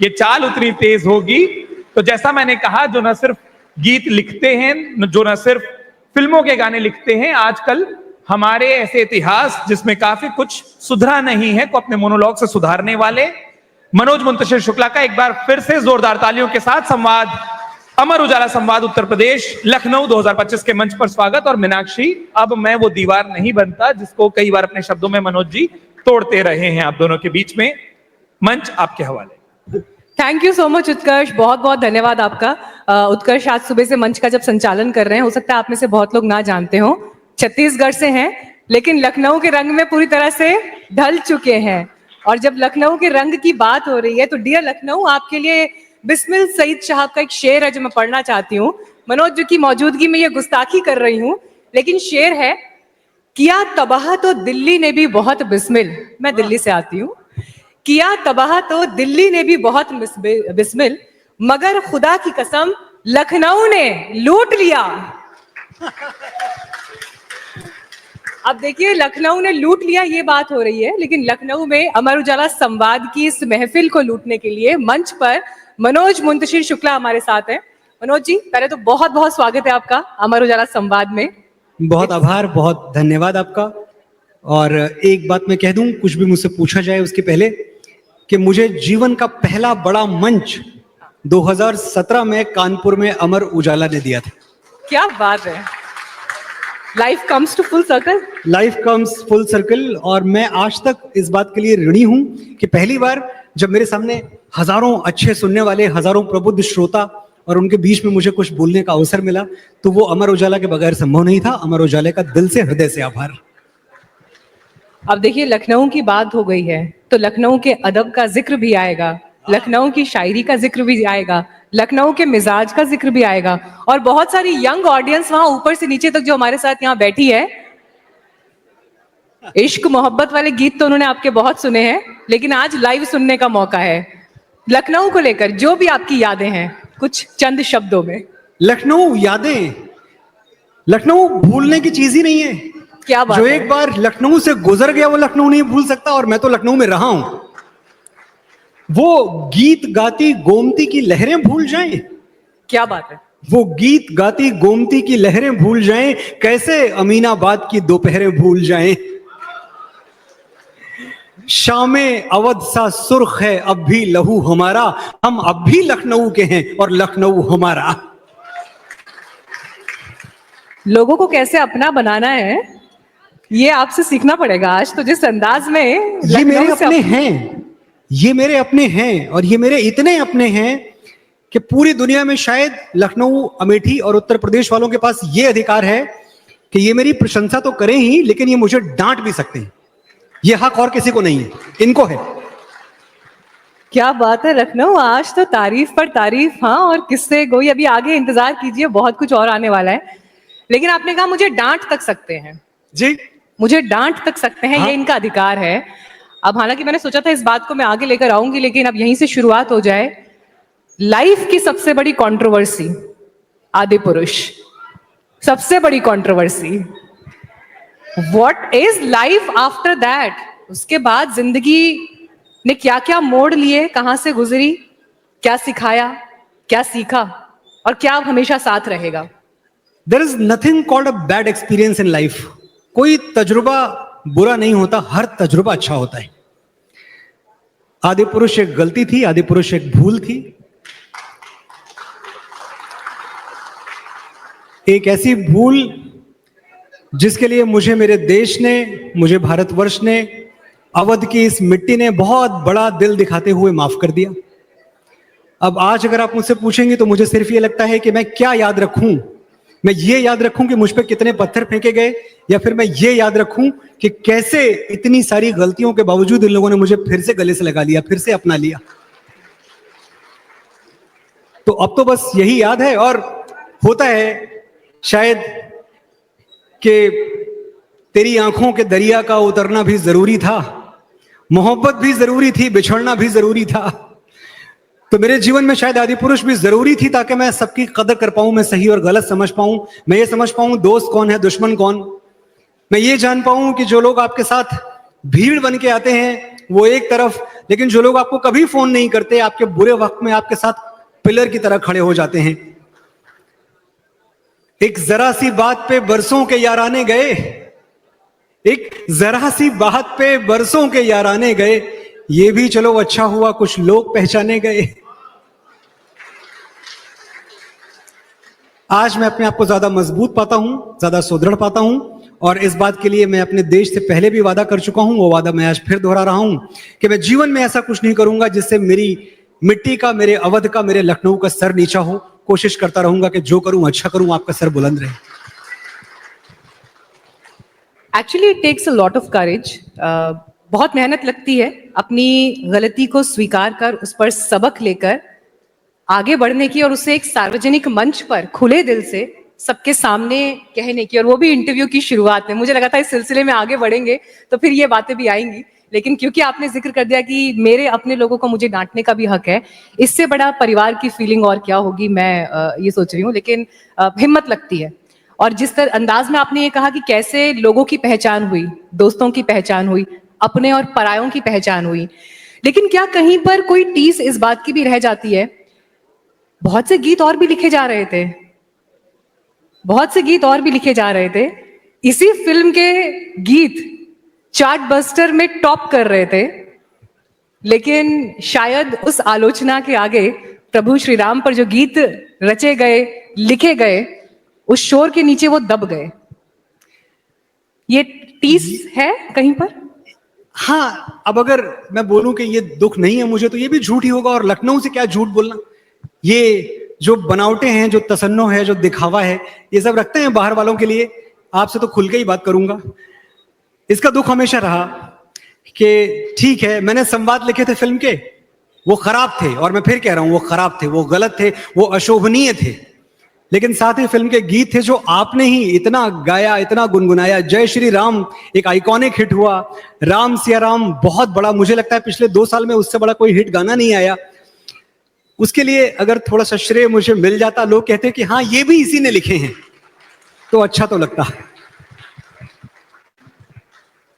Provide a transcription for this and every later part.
ये चाल उतनी तेज होगी। तो जैसा मैंने कहा, जो न सिर्फ गीत लिखते हैं, जो न सिर्फ फिल्मों के गाने लिखते हैं, आजकल हमारे ऐसे इतिहास जिसमें काफी कुछ सुधरा नहीं है को अपने मोनोलॉग से सुधारने वाले मनोज मुंतशिर शुक्ला का एक बार फिर से जोरदार तालियों के साथ संवाद, अमर उजाला संवाद उत्तर प्रदेश लखनऊ 2025 के मंच पर स्वागत। और मीनाक्षी, अब मैं वो दीवार नहीं बनता जिसको कई बार अपने शब्दों में मनोज जी तोड़ते रहे हैं आप दोनों के बीच में। मंच आपके हवाले। थैंक यू सो मच उत्कर्ष, बहुत बहुत धन्यवाद आपका। उत्कर्ष आज सुबह से मंच का जब संचालन कर रहे हैं, हो सकता है आप में से बहुत लोग ना जानते हो, छत्तीसगढ़ से हैं लेकिन लखनऊ के रंग में पूरी तरह से ढल चुके हैं। और जब लखनऊ के रंग की बात हो रही है तो डियर लखनऊ, आपके लिए बिस्मिल सईद साहब का एक शेर है जो मैं पढ़ना चाहती हूँ। मनोज जी की मौजूदगी में ये गुस्ताखी कर रही हूँ, लेकिन शेर है, किया तबाह तो दिल्ली ने भी बहुत बिस्मिल। मैं दिल्ली से आती हूँ। किया तबाह तो दिल्ली ने भी बहुत बिस्मिल, मगर खुदा की कसम लखनऊ ने लूट लिया। अब देखिए, लखनऊ ने लूट लिया ये बात हो रही है, लेकिन लखनऊ में अमर उजाला संवाद की इस महफिल को लूटने के लिए मंच पर मनोज मुंतशिर शुक्ला हमारे साथ हैं। मनोज जी, पहले तो बहुत बहुत स्वागत है आपका अमर उजाला संवाद में। बहुत आभार, बहुत धन्यवाद आपका। और एक बात मैं कह दूं, कुछ भी मुझसे पूछा जाए उसके पहले, कि मुझे जीवन का पहला बड़ा मंच 2017 में कानपुर में अमर उजाला ने दिया था। क्या बात है, life comes to full circle. Life comes full circle. और मैं आज तक इस बात के लिए ऋणी हूं कि पहली बार जब मेरे सामने हजारों अच्छे सुनने वाले, हजारों प्रबुद्ध श्रोता और उनके बीच में मुझे कुछ बोलने का अवसर मिला, तो वो अमर उजाला के बगैर संभव नहीं था। अमर उजाला का दिल से, हृदय से आभार। अब देखिए, लखनऊ की बात हो गई है तो लखनऊ के अदब का जिक्र भी आएगा, लखनऊ की शायरी का जिक्र भी आएगा, लखनऊ के मिजाज का जिक्र भी आएगा। और बहुत सारी यंग ऑडियंस वहां ऊपर से नीचे तक जो हमारे साथ यहाँ बैठी है, इश्क मोहब्बत वाले गीत तो उन्होंने आपके बहुत सुने हैं, लेकिन आज लाइव सुनने का मौका है। लखनऊ को लेकर जो भी आपकी यादें हैं, कुछ चंद शब्दों में। लखनऊ यादें, लखनऊ भूलने की चीज ही नहीं है। क्या बात जो है? एक बार लखनऊ से गुजर गया वो लखनऊ नहीं भूल सकता। और मैं तो लखनऊ में रहा हूं। वो गीत गाती गोमती की लहरें भूल जाएं। क्या बात है? वो गीत गाती गोमती की लहरें भूल जाएं, कैसे अमीनाबाद की दोपहरें भूल जाएं। शामे अवध सा सुर्ख है अब भी लहू हमारा, हम अब भी लखनऊ के हैं और लखनऊ हमारा। लोगों को कैसे अपना बनाना है, ये आपसे सीखना पड़ेगा आज तो। जिस अंदाज में ये मेरे अपने हैं, ये मेरे अपने हैं, और ये मेरे इतने अपने हैं कि पूरी दुनिया में शायद लखनऊ, अमेठी और उत्तर प्रदेश वालों के पास ये अधिकार है कि ये मेरी प्रशंसा तो करें ही, लेकिन ये मुझे डांट भी सकते हैं। ये हक और किसी को नहीं है, इनको है। क्या बात है लखनऊ, आज तो तारीफ पर तारीफ। हाँ, और किससे गोई, अभी आगे इंतजार कीजिए, बहुत कुछ और आने वाला है। लेकिन आपने कहा मुझे डांट तक सकते हैं। जी, मुझे डांट तक सकते हैं, ये इनका अधिकार है। अब हालांकि मैंने सोचा था इस बात को मैं आगे लेकर आऊंगी, लेकिन अब यहीं से शुरुआत हो जाए। लाइफ की सबसे बड़ी कंट्रोवर्सी आदिपुरुष, सबसे बड़ी controversy. What is life after that? उसके बाद जिंदगी ने क्या क्या मोड़ लिए, कहां से गुजरी, क्या सिखाया, क्या सीखा, और क्या अब हमेशा साथ रहेगा? There is nothing called a bad experience in life. कोई तजुर्बा बुरा नहीं होता, हर तजुर्बा अच्छा होता है। आदिपुरुष एक गलती थी, आदिपुरुष एक भूल थी। एक ऐसी भूल जिसके लिए मुझे मेरे देश ने, मुझे भारतवर्ष ने, अवध की इस मिट्टी ने बहुत बड़ा दिल दिखाते हुए माफ कर दिया। अब आज अगर आप मुझसे पूछेंगे तो मुझे सिर्फ ये लगता है कि मैं क्या याद रखूं। मैं ये याद रखूं कि मुझ पे कितने पत्थर फेंके गए, या फिर मैं ये याद रखूं कि कैसे इतनी सारी गलतियों के बावजूद इन लोगों ने मुझे फिर से गले से लगा लिया, फिर से अपना लिया। तो अब तो बस यही याद है। और होता है शायद कि तेरी आंखों के दरिया का उतरना भी जरूरी था, मोहब्बत भी जरूरी थी, बिछड़ना भी जरूरी था। तो मेरे जीवन में शायद आदिपुरुष भी जरूरी थी, ताकि मैं सबकी कदर कर पाऊं, मैं सही और गलत समझ पाऊं, मैं ये समझ पाऊं दोस्त कौन है, दुश्मन कौन। मैं ये जान पाऊं कि जो लोग आपके साथ भीड़ बन के आते हैं वो एक तरफ, लेकिन जो लोग आपको कभी फोन नहीं करते, आपके बुरे वक्त में आपके साथ पिलर की तरह खड़े हो जाते हैं। एक जरा सी बात पे बरसों के याराने गए, एक जरा सी बात पे बरसों के याराने गए, ये भी चलो अच्छा हुआ कुछ लोग पहचाने गए। आज मैं अपने आप को ज्यादा मजबूत पाता हूं, ज्यादा सुदृढ़ पाता हूं, और इस बात के लिए मैं अपने देश से पहले भी वादा कर चुका हूं, वो वादा मैं आज फिर दोहरा रहा हूं कि मैं जीवन में ऐसा कुछ नहीं करूंगा जिससे मेरी मिट्टी का, मेरे अवध का, मेरे लखनऊ का सर नीचा हो। कोशिश करता रहूंगा कि जो करूं अच्छा करूं, आपका सर बुलंद रहे। Actually it takes a lot of courage. बहुत मेहनत लगती है अपनी गलती को स्वीकार कर उस पर सबक लेकर आगे बढ़ने की, और उसे एक सार्वजनिक मंच पर खुले दिल से सबके सामने कहने की, और वो भी इंटरव्यू की शुरुआत में। मुझे लगा था इस सिलसिले में आगे बढ़ेंगे तो फिर ये बातें भी आएंगी, लेकिन क्योंकि आपने जिक्र कर दिया कि मेरे अपने लोगों को मुझे डांटने का भी हक है, इससे बड़ा परिवार की फीलिंग और क्या होगी, मैं ये सोच रही हूँ। लेकिन हिम्मत लगती है, और जिस तरह अंदाज में आपने ये कहा कि कैसे लोगों की पहचान हुई, दोस्तों की पहचान हुई, अपने और परायों की पहचान हुई, लेकिन क्या कहीं पर कोई टीस इस बात की भी रह जाती है? बहुत से गीत और भी लिखे जा रहे थे, बहुत से गीत और भी लिखे जा रहे थे, इसी फिल्म के गीत चार्ट बस्टर में टॉप कर रहे थे, लेकिन शायद उस आलोचना के आगे प्रभु श्री राम पर जो गीत रचे गए, लिखे गए, उस शोर के नीचे वो दब गए। ये टीस है कहीं पर? हाँ, अब अगर मैं बोलूं कि ये दुख नहीं है मुझे, तो ये भी झूठ ही होगा, और लखनऊ से क्या झूठ बोलना। ये जो बनावटें हैं, जो तसन्नो है, जो दिखावा है, ये सब रखते हैं बाहर वालों के लिए। आपसे तो खुल के ही बात करूंगा। इसका दुख हमेशा रहा कि ठीक है, मैंने संवाद लिखे थे फिल्म के, वो खराब थे, और मैं फिर कह रहा हूं वो खराब थे, वो गलत थे, वो अशोभनीय थे। लेकिन साथ ही फिल्म के गीत थे जो आपने ही इतना गाया, इतना गुनगुनाया। जय श्री राम एक आइकॉनिक हिट हुआ, राम सिया राम बहुत बड़ा, मुझे लगता है पिछले 2 साल में उससे बड़ा कोई हिट गाना नहीं आया। उसके लिए अगर थोड़ा सा श्रेय मुझे मिल जाता, लोग कहते कि हाँ ये भी इसी ने लिखे हैं, तो अच्छा तो लगता।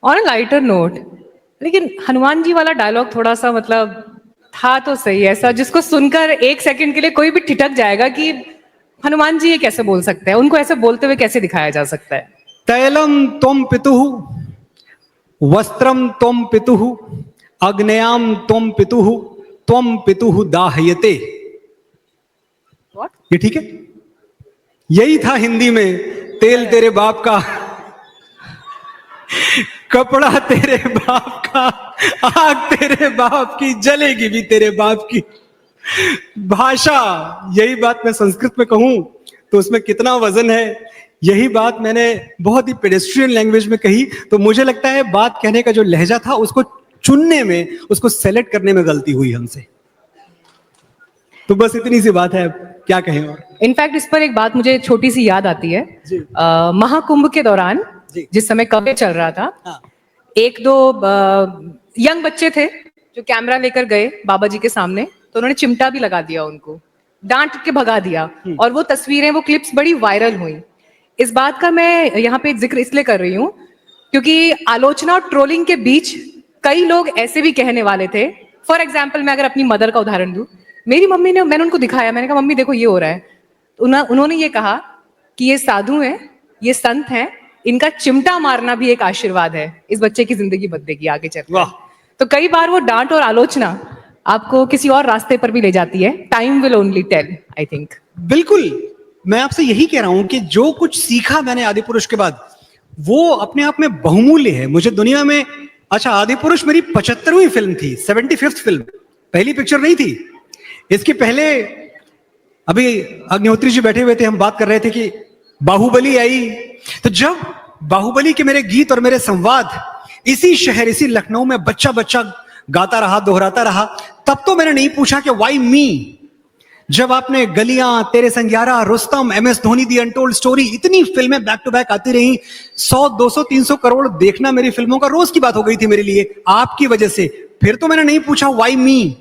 और लाइटर नोट, लेकिन हनुमान जी वाला डायलॉग थोड़ा सा मतलब था तो सही, ऐसा जिसको सुनकर 1 सेकंड के लिए कोई भी ठिठक जाएगा कि हनुमान जी ये कैसे बोल सकते हैं, उनको ऐसे बोलते हुए कैसे दिखाया जा सकता है। तैलम त्वम पितुः वस्त्रम त्वम पितुः अग्नयाम त्वम पितुः त्वम पितुः दाहयते। ये ठीक है? यही था हिंदी में। तेल तेरे बाप का, कपड़ा तेरे बाप का, आग तेरे बाप की, जलेगी भी तेरे बाप की। भाषा, यही बात मैं संस्कृत में कहूं तो उसमें कितना वजन है। यही बात मैंने बहुत ही पेडेस्ट्रियन लैंग्वेज में कही, तो मुझे लगता है बात कहने का जो लहजा था, उसको चुनने में, उसको सेलेक्ट करने में गलती हुई हमसे। तो बस इतनी सी बात है, क्या कहें और। इनफैक्ट इस पर एक बात मुझे छोटी सी याद आती है। जी। महाकुंभ के दौरान जी। जिस समय कवि चल रहा था, हाँ। 1-2 यंग बच्चे थे जो कैमरा लेकर गए बाबा जी के सामने, तो उन्होंने चिमटा भी लगा दिया, उनको डांट के भगा दिया, और वो तस्वीरें, वो क्लिप्स बड़ी वायरल हुई। इस बात का मैं यहाँ पे जिक्र इसलिए कर रही हूँ क्योंकि आलोचना और ट्रोलिंग के बीच कई लोग ऐसे भी कहने वाले थे। फॉर एग्जाम्पल, मैं अगर अपनी मदर का उदाहरण दूं, मेरी मम्मी ने, मैंने उनको दिखाया, मैंने कहा मम्मी देखो ये हो रहा है, तो उन्होंने ये कहा कि ये साधु हैं, ये संत हैं, इनका चिमटा मारना भी एक आशीर्वाद है, इस बच्चे की जिंदगी बदलेगी आगे चलकर। तो कई बार वो डांट और आलोचना आपको किसी और रास्ते पर भी ले जाती है। Time will only tell, I think. बिल्कुल, मैं आपसे यही कह रहा हूं कि जो कुछ सीखा मैंने आदिपुरुष के बाद, वो अपने आप में बहुमूल्य है मुझे दुनिया में। अच्छा, आदिपुरुष मेरी 75वीं फिल्म थी, 75th फिल्म, पहली पिक्चर नहीं थी। इसके पहले अभी अग्निहोत्री जी बैठे हुए थे, हम बात कर रहे थे कि बाहुबली आई। तो जब बाहुबली के मेरे गीत और मेरे संवाद इसी शहर, इसी लखनऊ में बच्चा बच्चा गाता रहा, दोहराता रहा, तब तो मैंने नहीं पूछा कि व्हाई मी। जब आपने Galliyan, Tere Sangyaara, Rustom, MS Dhoni, the untold story, इतनी फिल्में बैक टू बैक आती रही, 100, 200, 300 करोड़ देखना मेरी फिल्मों का रोज की बात हो गई थी मेरे लिए, आपकी वजह से। फिर तो मैंने नहीं पूछा व्हाई मी।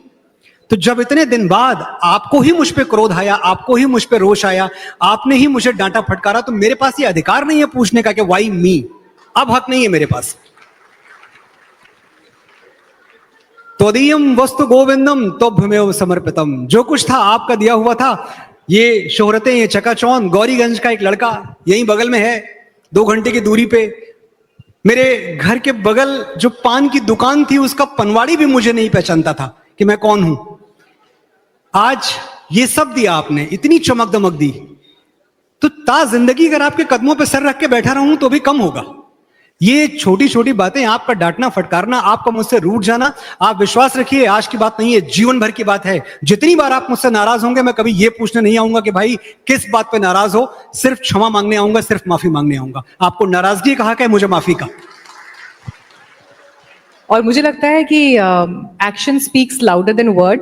तो जब इतने दिन बाद आपको ही मुझ पे क्रोध आया, आपको ही मुझ पे रोष आया, आपने ही मुझे डांटा फटकारा, तो मेरे पास ये अधिकार नहीं है पूछने का कि व्हाई मी। अब हक नहीं है मेरे पास। त्वदीयम वस्तु गोविंदम तोभ्यमेव समर्पितम। जो कुछ था आपका दिया हुआ था। ये शोहरतें, ये चकाचौंध, गौरीगंज का एक लड़का यहीं बगल में है, 2 घंटे की दूरी पे। मेरे घर के बगल जो पान की दुकान थी उसका पनवाड़ी भी मुझे नहीं पहचानता था कि मैं कौन हूं। आज ये सब दिया आपने, इतनी चमक दमक दी। तो ता जिंदगी अगर आपके कदमों पे सर रख के बैठा रहूं तो भी कम होगा। ये छोटी छोटी बातें, आपका डांटना फटकारना, आपका मुझसे रूठ जाना, आप विश्वास रखिए आज की बात नहीं है, जीवन भर की बात है। जितनी बार आप मुझसे नाराज होंगे, मैं कभी ये पूछने नहीं आऊंगा कि भाई किस बात पे नाराज हो, सिर्फ क्षमा मांगने आऊंगा, सिर्फ माफी मांगने आऊंगा। आपको नाराजगी कहा क्या, मुझे माफी का। और मुझे लगता है कि action speaks louder than word,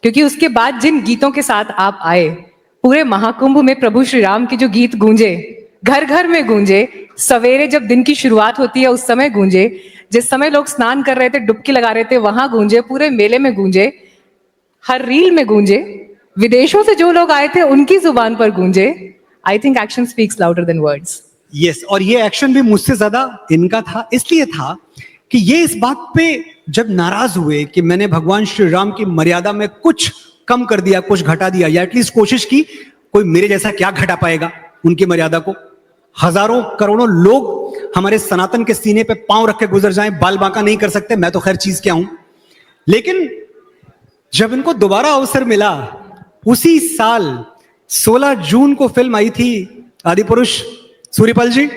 क्योंकि उसके बाद जिन गीतों के साथ आप आए, पूरे महाकुंभ में प्रभु श्री राम के जो गीत गूंजे, घर घर में गूंजे, सवेरे जब दिन की शुरुआत होती है उस समय गूंजे, जिस समय लोग स्नान कर रहे थे, डुबकी लगा रहे थे वहां गूंजे, पूरे मेले में गूंजे, हर रील में गूंजे, विदेशों से जो लोग आए थे उनकी जुबान पर गूंजे। I think action speaks louder than words. Yes, और ये एक्शन भी मुझसे ज्यादा इनका था। इसलिए था कि ये इस बात पे जब नाराज हुए कि मैंने भगवान श्री राम की मर्यादा में कुछ कम कर दिया, कुछ घटा दिया, या एटलीस्ट कोशिश की, कोई मेरे जैसा क्या घटा पाएगा उनकी मर्यादा को। हजारों करोड़ों लोग हमारे सनातन के सीने पे पांव रख के गुजर जाएं, बाल बांका नहीं कर सकते, मैं तो खैर चीज क्या हूं। लेकिन जब इनको दोबारा अवसर मिला, उसी साल 16 जून को फिल्म आई थी आदिपुरुष, सूर्यपाल जी,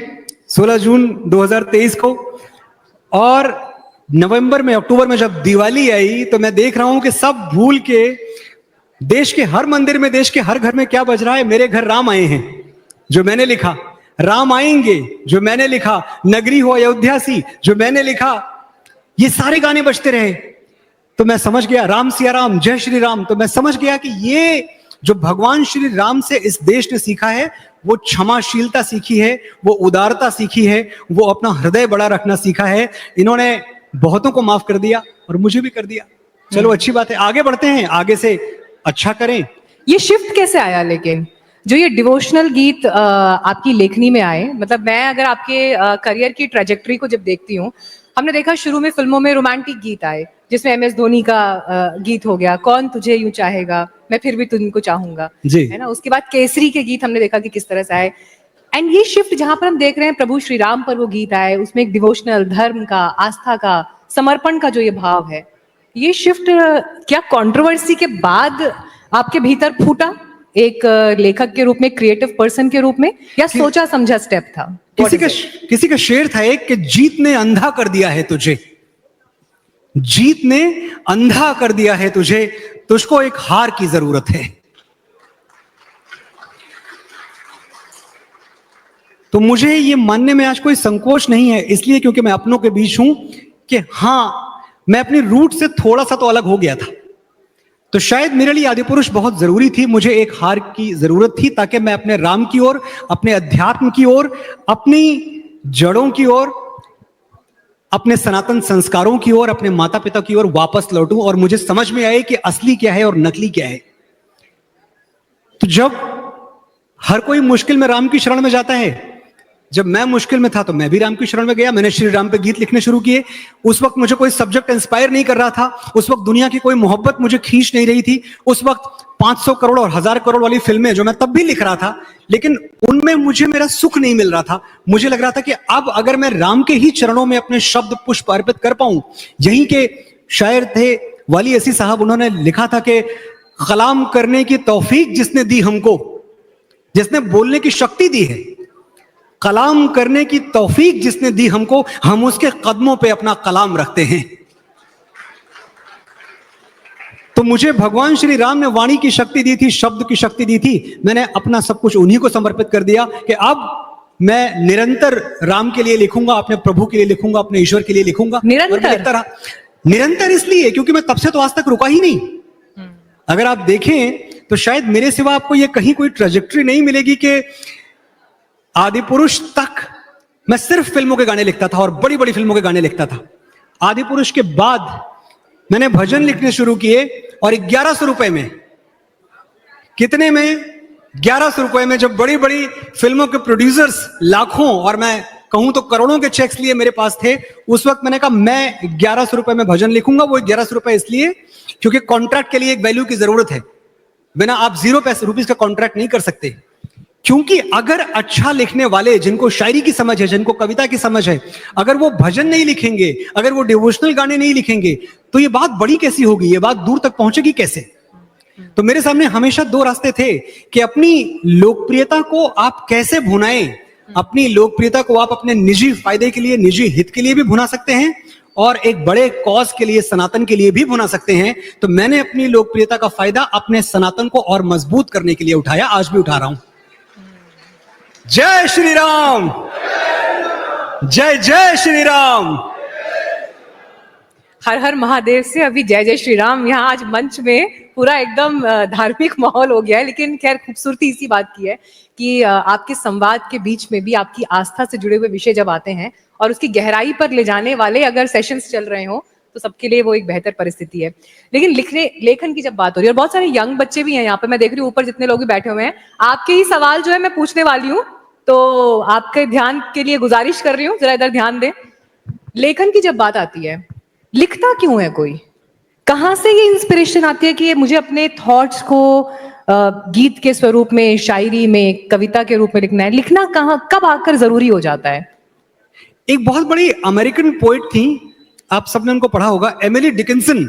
16 जून 2023 को, और नवंबर में, अक्टूबर में जब दिवाली आई तो मैं देख रहा हूं कि सब भूल के देश के हर मंदिर में, देश के हर घर में क्या बज रहा है, मेरे घर राम आए हैं जो मैंने लिखा, राम आएंगे जो मैंने लिखा, नगरी हो अयोध्या सी जो मैंने लिखा, ये सारे गाने बजते रहे। तो मैं समझ गया, राम सिया राम, जय श्री राम। तो मैं समझ गया कि ये जो भगवान श्री राम से इस देश ने सीखा है, वो क्षमाशीलता सीखी है, वो उदारता सीखी है, वो अपना हृदय बड़ा रखना सीखा है। इन्होंने बहुतों को माफ कर दिया और मुझे भी कर दिया। चलो अच्छी बात है, आगे बढ़ते हैं, आगे से अच्छा करें। ये शिफ्ट कैसे आया, लेकिन जो ये डिवोशनल गीत आपकी लेखनी में आए, मतलब मैं अगर आपके करियर की ट्रेजेक्टरी को जब देखती हूँ, हमने देखा शुरू में फिल्मों में रोमांटिक गीत आए, जिसमें MS धोनी का गीत हो गया, कौन तुझे यूं चाहेगा, मैं फिर भी तुमको चाहूंगा, है ना। उसके बाद केसरी के गीत हमने देखा कि किस तरह से आए। एंड ये शिफ्ट जहां पर हम देख रहे हैं, प्रभु श्री राम पर वो गीत आए, उसमें एक डिवोशनल, धर्म का, आस्था का, समर्पण का जो ये भाव है, ये शिफ्ट क्या कंट्रोवर्सी के बाद आपके भीतर फूटा, एक लेखक के रूप में, क्रिएटिव पर्सन के रूप में, या सोचा समझा स्टेप था? किसी का शेर था एक कि जीत ने अंधा कर दिया है तुझे, जीत ने अंधा कर दिया है तुझे, तुझको एक हार की जरूरत है। तो मुझे ये मानने में आज कोई संकोच नहीं है, इसलिए क्योंकि मैं अपनों के बीच हूं कि हां, मैं अपनी रूट से थोड़ा सा तो अलग हो गया था। तो शायद मेरे लिए आदिपुरुष बहुत जरूरी थी, मुझे एक हार की जरूरत थी, ताकि मैं अपने राम की ओर, अपने अध्यात्म की ओर, अपनी जड़ों की ओर, अपने सनातन संस्कारों की ओर, अपने माता पिता की ओर वापस लौटूं और मुझे समझ में आए कि असली क्या है और नकली क्या है। तो जब हर कोई मुश्किल में राम की शरण में जाता है, जब मैं मुश्किल में था तो मैं भी राम की शरण में गया, मैंने श्री राम पे गीत लिखने शुरू किए। उस वक्त मुझे कोई सब्जेक्ट इंस्पायर नहीं कर रहा था, उस वक्त दुनिया की कोई मोहब्बत मुझे खींच नहीं रही थी, उस वक्त 500 करोड़ और 1000 करोड़ वाली फिल्में जो मैं तब भी लिख रहा था, लेकिन उनमें मुझे मेरा सुख नहीं मिल रहा था। मुझे लग रहा था कि अब अगर मैं राम के ही चरणों में अपने शब्द पुष्प अर्पित कर पाऊं, यहीं के शायर थे वाली असी साहब, उन्होंने लिखा था कि कलाम करने की तौफीक जिसने दी हमको, जिसने बोलने की शक्ति दी है, कलाम करने की तौफीक जिसने दी हमको, हम उसके कदमों पे अपना कलाम रखते हैं। तो मुझे भगवान श्री राम ने वाणी की शक्ति दी थी, शब्द की शक्ति दी थी, मैंने अपना सब कुछ उन्हीं को समर्पित कर दिया कि अब मैं निरंतर राम के लिए लिखूंगा, अपने प्रभु के लिए लिखूंगा, अपने ईश्वर के लिए लिखूंगा। निरंतर इसलिए क्योंकि मैं तब से तो आज तक रुका ही नहीं। अगर आप देखें तो शायद मेरे सिवा आपको यह कहीं कोई ट्रेजेक्टरी नहीं मिलेगी कि आदिपुरुष तक मैं सिर्फ फिल्मों के गाने लिखता था और बड़ी बड़ी फिल्मों के गाने लिखता था। आदिपुरुष के बाद मैंने भजन लिखने शुरू किए और 1100 रुपए में, कितने में, 1100 रुपए में, जब बड़ी बड़ी फिल्मों के प्रोड्यूसर्स लाखों और मैं कहूं तो करोड़ों के चेक्स लिए मेरे पास थे। उस वक्त मैंने कहा मैं 1100 रुपए में भजन लिखूंगा, वो 1100 रुपए इसलिए क्योंकि कॉन्ट्रैक्ट के लिए एक वैल्यू की जरूरत है, बिना आप 0 रुपीस का कॉन्ट्रैक्ट नहीं कर सकते। क्योंकि अगर अच्छा लिखने वाले, जिनको शायरी की समझ है, जिनको कविता की समझ है, अगर वो भजन नहीं लिखेंगे, अगर वो डिवोशनल गाने नहीं लिखेंगे, तो ये बात बड़ी कैसी होगी, ये बात दूर तक पहुंचेगी कैसे। तो मेरे सामने हमेशा 2 रास्ते थे कि अपनी लोकप्रियता को आप कैसे भुनाएं। अपनी लोकप्रियता को आप अपने निजी फायदे के लिए, निजी हित के लिए भी भुना सकते हैं, और एक बड़े कॉज के लिए, सनातन के लिए भी भुना सकते हैं। तो मैंने अपनी लोकप्रियता का फायदा अपने सनातन को और मजबूत करने के लिए उठाया, आज भी उठा रहा हूं। जय श्री राम, जय जय श्री राम। हर हर महादेव से अभी जय जय श्री राम। यहाँ आज मंच में पूरा एकदम धार्मिक माहौल हो गया है, लेकिन खैर खूबसूरती इसी बात की है कि आपके संवाद के बीच में भी आपकी आस्था से जुड़े हुए विषय जब आते हैं और उसकी गहराई पर ले जाने वाले अगर सेशंस चल रहे हो तो सबके लिए वो एक बेहतर परिस्थिति है। लेकिन लेखन की जब बात हो रही है, और बहुत सारे यंग बच्चे भी हैं यहाँ पे, मैं देख रही हूँ ऊपर जितने लोग भी बैठे हुए हैं, आपके ही सवाल जो है मैं पूछने वाली हूँ, तो आपके ध्यान के लिए गुजारिश कर रही हूँ, जरा इधर ध्यान दें। लेखन की जब बात आती है, लिखता क्यों है कोई? कहाँ से ये इंस्पिरेशन आती है कि ये मुझे अपने थॉट्स को गीत के स्वरूप में, शायरी में, कविता के रूप में लिखना है? लिखना कहाँ, कब आकर जरूरी हो जाता है? एक बहुत बड़ी अमेरिकन पोइट थी, आप सबने उनको पढ़ा होगा, एमिली डिकिंसन।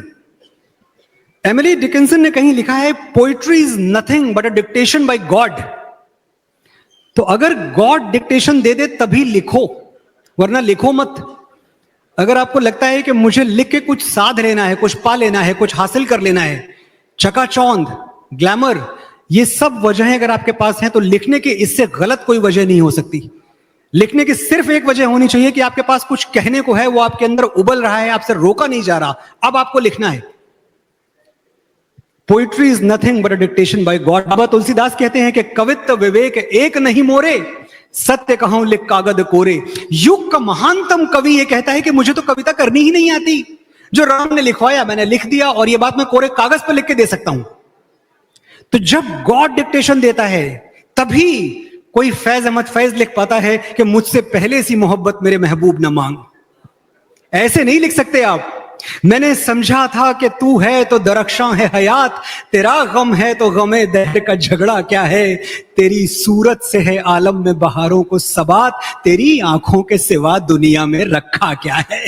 एमिली डिकिंसन ने कहीं लिखा है, poetry is nothing but a dictation by God. तो अगर गॉड डिक्टेशन दे दे तभी लिखो, वरना लिखो मत। अगर आपको लगता है कि मुझे लिख के कुछ साध लेना है, कुछ पा लेना है, कुछ हासिल कर लेना है, चकाचौंध, ग्लैमर, ये सब वजहें अगर आपके पास हैं, तो लिखने की इससे गलत कोई वजह नहीं हो सकती। लिखने की सिर्फ एक वजह होनी चाहिए कि आपके पास कुछ कहने को है, वो आपके अंदर उबल रहा है, आपसे रोका नहीं जा रहा, अब आपको लिखना है। Poetry is nothing but a dictation by God. Baba Tulsidas कहते हैं कि कवित्व विवेक एक नहीं मोरे, सत्य कहूं लिख कागद कोरे। युग का महानतम कवि ये कहता है कि मुझे तो कविता करनी ही नहीं आती, जो राम ने लिखवाया मैंने लिख दिया, और ये बात मैं कोरे कागज पर लिख के दे सकता हूं। तो जब गॉड डिक्टेशन देता है तभी कोई फैज अहमद फैज लिख पाता है कि मुझसे पहले सी मोहब्बत मेरे महबूब न मांग। ऐसे नहीं लिख सकते आप। मैंने समझा था कि तू है तो दरख्शां है हयात, तेरा गम है तो गमे दहर का झगड़ा क्या है, तेरी सूरत से है आलम में बहारों को सबात, तेरी आंखों के सिवा दुनिया में रखा क्या है।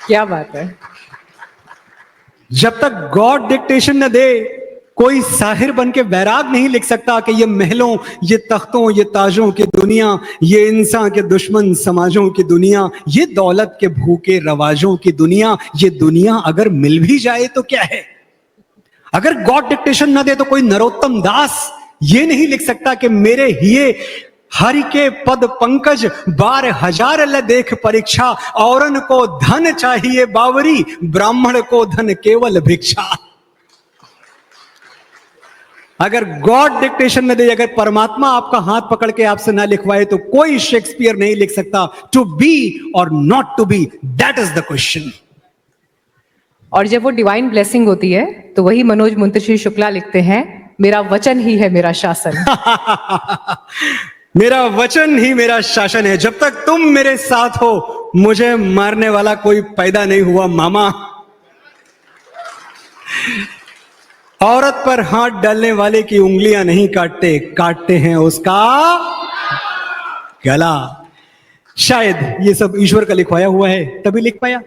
क्या बात है। जब तक गॉड डिक्टेशन न दे, कोई साहिर बन के बैराग नहीं लिख सकता कि ये महलों, ये तख्तों, ये ताजों की दुनिया, ये इंसान के दुश्मन समाजों की दुनिया, ये दौलत के भूखे रवाजों की दुनिया, ये दुनिया अगर मिल भी जाए तो क्या है। अगर गॉड डिक्टेशन ना दे तो कोई नरोत्तम दास ये नहीं लिख सकता कि मेरे हिये हरि के पद पंकज, 12,000 ल देख परीक्षा, औरन को धन चाहिए बावरी, ब्राह्मण को धन केवल भिक्षा। अगर गॉड डिक्टेशन न दे, अगर परमात्मा आपका हाथ पकड़ के आपसे ना लिखवाए, तो कोई शेक्सपियर नहीं लिख सकता। टू बी और not to be, that is the question. और जब वो डिवाइन ब्लेसिंग होती है तो वही मनोज मुंतशिर शुक्ला लिखते हैं, मेरा वचन ही है मेरा शासन। मेरा वचन ही मेरा शासन है। जब तक तुम मेरे साथ हो, मुझे मारने वाला कोई पैदा नहीं हुआ मामा। औरत पर हाथ डालने वाले की उंगलियां नहीं काटते, काटते हैं उसका गला। शायद ये सब ईश्वर का लिखवाया हुआ है, तभी लिख पाया।